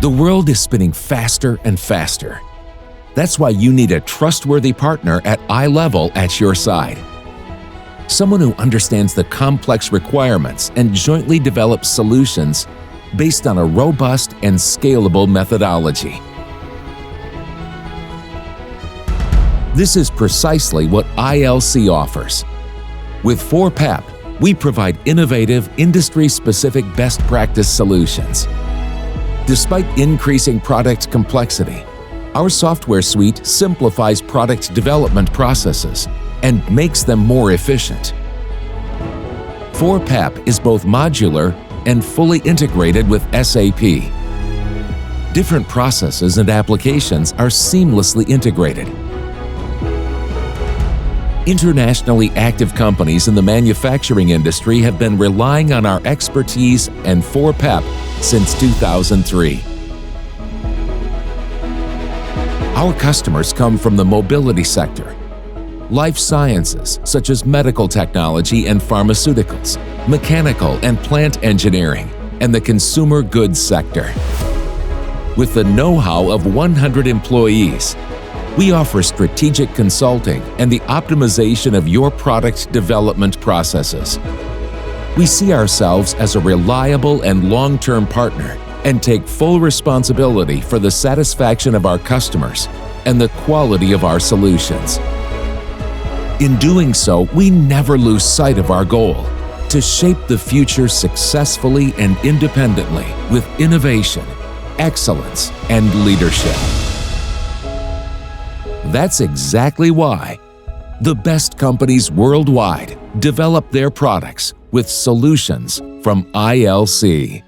The world is spinning faster and faster. That's why you need a trustworthy partner at eye level at your side. Someone who understands the complex requirements and jointly develops solutions based on a robust and scalable methodology. This is precisely what ILC offers. With 4PAP, we provide innovative, industry-specific best practice solutions. Despite increasing product complexity, our software suite simplifies product development processes and makes them more efficient. 4PAP is both modular and fully integrated with SAP. Different processes and applications are seamlessly integrated. Internationally active companies in the manufacturing industry have been relying on our expertise and 4PAP since 2003. Our customers come from the mobility sector, life sciences such as medical technology and pharmaceuticals, mechanical and plant engineering, and the consumer goods sector. With the know-how of 100 employees, we offer strategic consulting and the optimization of your product development processes. We see ourselves as a reliable and long-term partner and take full responsibility for the satisfaction of our customers and the quality of our solutions. In doing so, we never lose sight of our goal: to shape the future successfully and independently with innovation, excellence, and leadership. That's exactly why the best companies worldwide develop their products with solutions from ILC.